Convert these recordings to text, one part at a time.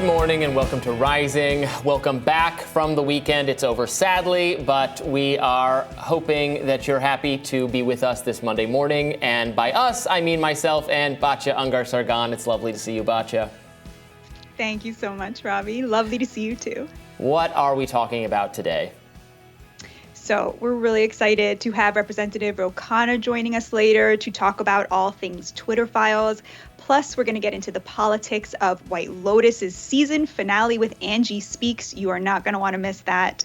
Good morning and welcome to Rising. Welcome back from the weekend. It's over, sadly, but we are hoping that you're happy to be with us this Monday morning. And by us, I mean myself and Batya Ungar-Sargon. It's lovely to see you, Batya. Thank you so much, Robby. Lovely to see you too. What are we talking about today? So we're really excited to have Representative Ro Khanna joining us later to talk about all things Twitter files. Plus, we're going to get into the politics of White Lotus's season finale with Angie Speaks. You are not going to want to miss that.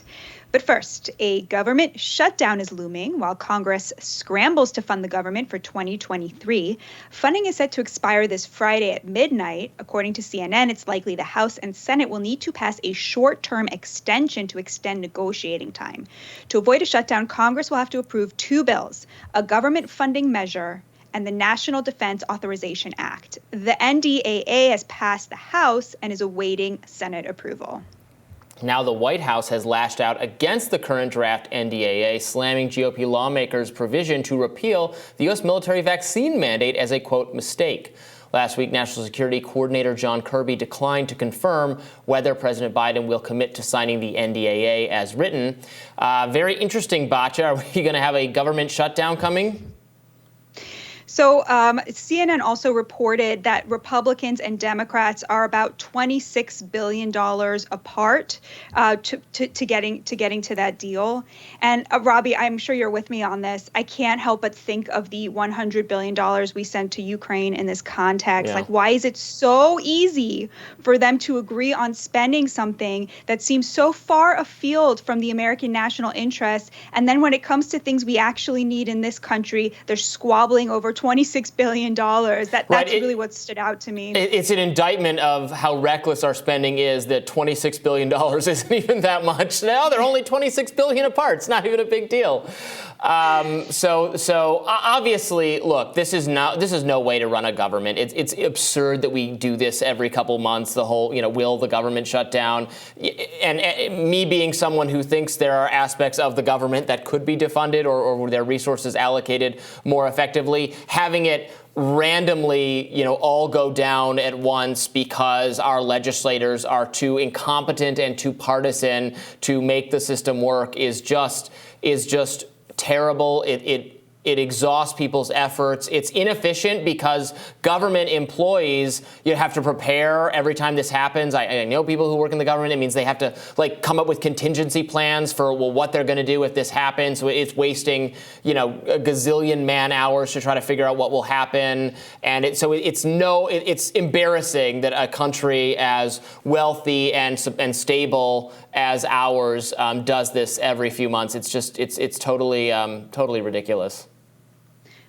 But first, a government shutdown is looming while Congress scrambles to fund the government for 2023. Funding is set to expire this Friday at midnight. According to CNN, it's likely the House and Senate will need to pass a short-term extension to extend negotiating time. To avoid a shutdown, Congress will have to approve two bills, a government funding measure and the National Defense Authorization Act. The NDAA has passed the House and is awaiting Senate approval. Now the White House has lashed out against the current draft NDAA, slamming GOP lawmakers' provision to repeal the U.S. military vaccine mandate as a, quote, mistake. Last week, National Security Coordinator John Kirby declined to confirm whether President Biden will commit to signing the NDAA as written. Very interesting, Batya. Are we going to have a government shutdown coming? So CNN also reported that Republicans and Democrats are about $26 billion apart to getting to that deal. And Robby, I'm sure you're with me on this. I can't help but think of the $100 billion we sent to Ukraine in this context. Yeah. Like, why is it so easy for them to agree on spending something that seems so far afield from the American national interest? And then when it comes to things we actually need in this country, they're squabbling over $26 billion. That's really what stood out to me. It's an indictment of how reckless our spending is that $26 billion isn't even that much. Now they're only $26 billion apart. It's not even a big deal. So obviously, look, this is no way to run a government. It's absurd that we do this every couple months. The whole, will the government shut down? And me being someone who thinks there are aspects of the government that could be defunded or their resources allocated more effectively, having it randomly, all go down at once because our legislators are too incompetent and too partisan to make the system work is just terrible. It exhausts people's efforts. It's inefficient because government employees, you have to prepare every time this happens. I know people who work in the government. It means they have to come up with contingency plans for what they're going to do if this happens. So it's wasting a gazillion man hours to try to figure out what will happen. And it's embarrassing that a country as wealthy and stable as ours does this every few months. It's totally ridiculous.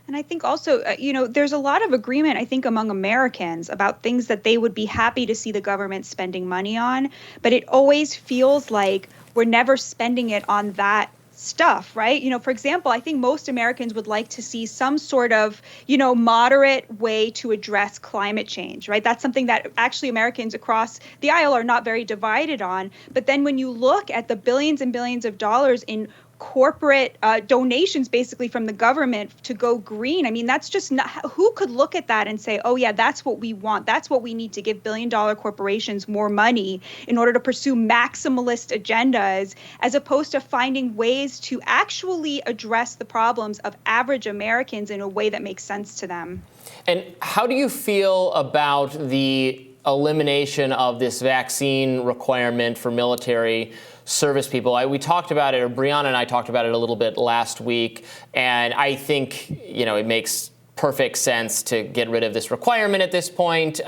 And I think also, there's a lot of agreement, I think, among Americans about things that they would be happy to see the government spending money on. But it always feels like we're never spending it on that stuff, right? For example, I think most Americans would like to see some sort of, moderate way to address climate change, right? That's something that actually Americans across the aisle are not very divided on. But then when you look at the billions and billions of dollars in corporate donations basically from the government to go green. I mean, that's just not, who could look at that and say, oh yeah, that's what we want. That's what we need to give billion-dollar corporations more money in order to pursue maximalist agendas, as opposed to finding ways to actually address the problems of average Americans in a way that makes sense to them. And how do you feel about the elimination of this vaccine requirement for military service people? We talked about it, or Brianna and I talked about it a little bit last week, and I think, it makes perfect sense to get rid of this requirement at this point.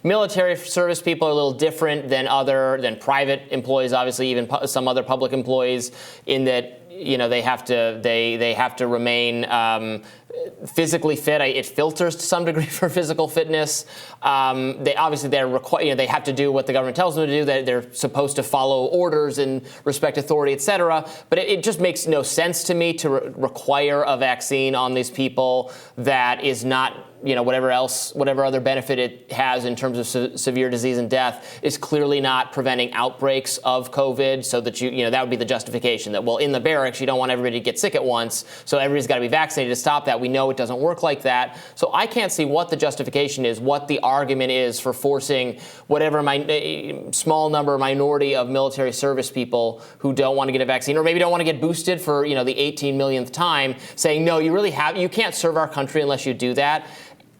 Military service people are a little different than private employees, obviously, even some other public employees, in that they have to remain physically fit. It filters to some degree for physical fitness. They're required. They have to do what the government tells them to do. They're supposed to follow orders and respect authority, etc. But it just makes no sense to me to require a vaccine on these people that is not whatever other benefit it has in terms of severe disease and death is clearly not preventing outbreaks of COVID, so that that would be the justification that, well, in the barracks you don't want everybody to get sick at once, so everybody's got to be vaccinated to stop that. We know it doesn't work like that. So I can't see what the justification is, what the argument is for forcing whatever small minority of military service people who don't want to get a vaccine or maybe don't want to get boosted for the 18 millionth time, saying, no, you can't serve our country unless you do that.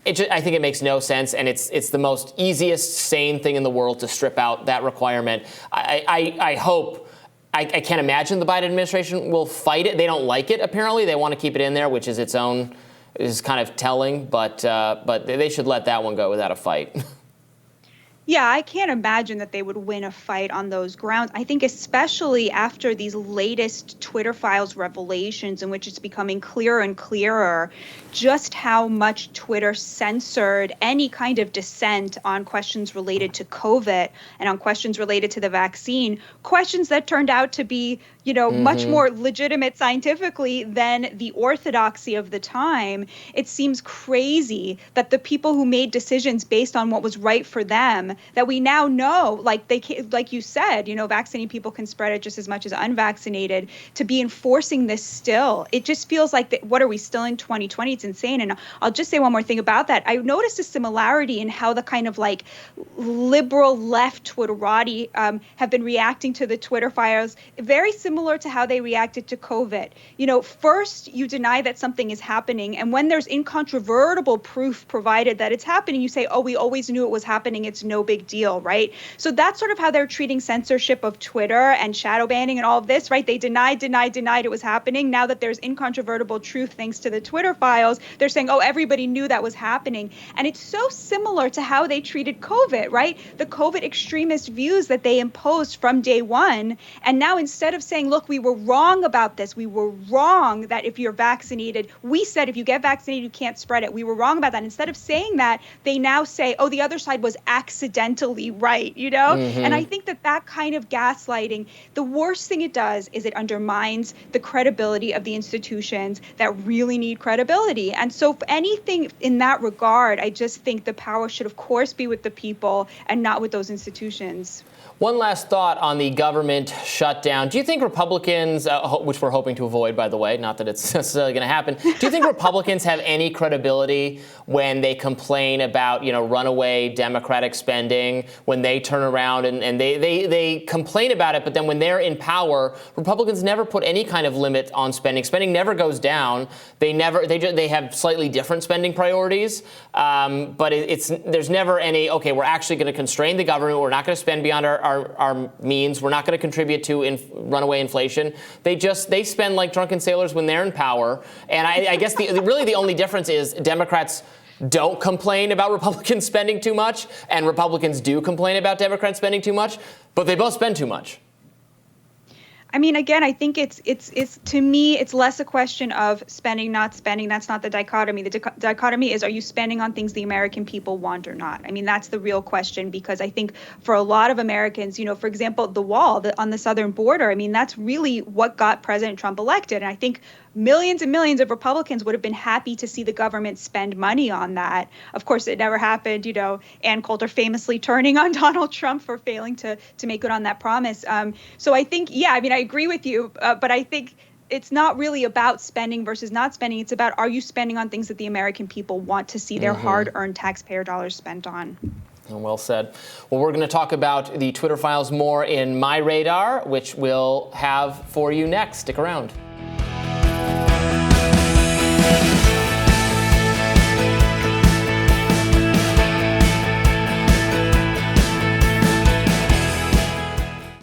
I think it makes no sense, and it's the most easiest, sane thing in the world to strip out that requirement. I hope. I can't imagine the Biden administration will fight it. They don't like it, apparently. They want to keep it in there, which is is kind of telling, but they should let that one go without a fight. Yeah, I can't imagine that they would win a fight on those grounds. I think especially after these latest Twitter files revelations, in which it's becoming clearer and clearer just how much Twitter censored any kind of dissent on questions related to COVID and on questions related to the vaccine, questions that turned out to be, much more legitimate scientifically than the orthodoxy of the time. It seems crazy that the people who made decisions based on what was right for them, that we now know, like you said, vaccinated people can spread it just as much as unvaccinated, to be enforcing this still. It just feels like, what are we, still in 2020? It's insane. And I'll just say one more thing about that. I noticed a similarity in how the kind of liberal left Twitterati have been reacting to the Twitter files, very similar to how they reacted to COVID. First you deny that something is happening, and when there's incontrovertible proof provided that it's happening, you say, oh, we always knew it was happening, it's no big deal, right? So that's sort of how they're treating censorship of Twitter and shadow banning and all of this, right? They denied it was happening. Now that there's incontrovertible truth thanks to the Twitter files, they're saying, oh, everybody knew that was happening. And it's so similar to how they treated COVID, right? The COVID extremist views that they imposed from day one. And now, instead of saying, look, we were wrong about this, we were wrong that if you're vaccinated, we said if you get vaccinated, you can't spread it. We were wrong about that. Instead of saying that, they now say, oh, the other side was accidentally right, And I think that kind of gaslighting, the worst thing it does is it undermines the credibility of the institutions that really need credibility. And so for anything in that regard, I just think the power should, of course, be with the people and not with those institutions. One last thought on the government shutdown. Do you think Republicans, which we're hoping to avoid, by the way, not that it's necessarily going to happen, do you think Republicans have any credibility when they complain about, runaway Democratic spending, when they turn around and they complain about it, but then when they're in power, Republicans never put any kind of limit on spending. Spending never goes down. They have slightly different spending priorities, but there's never any, okay, we're actually going to constrain the government. We're not going to spend beyond our means. We're not going to contribute to runaway inflation. They spend like drunken sailors when they're in power. And I guess really the only difference is Democrats don't complain about Republicans spending too much, and Republicans do complain about Democrats spending too much, but they both spend too much. I mean, again, I think it's to me, it's less a question of spending, not spending. That's not the dichotomy. The dichotomy is, are you spending on things the American people want or not? I mean, that's the real question, because I think for a lot of Americans, for example, the wall on the southern border, I mean, that's really what got President Trump elected. And I think millions and millions of Republicans would have been happy to see the government spend money on that. Of course, it never happened. Ann Coulter famously turning on Donald Trump for failing to make good on that promise. So I think, I agree with you, but I think it's not really about spending versus not spending. It's about, are you spending on things that the American people want to see their hard-earned taxpayer dollars spent on? Well said. Well, we're going to talk about the Twitter files more in My Radar, which we'll have for you next. Stick around.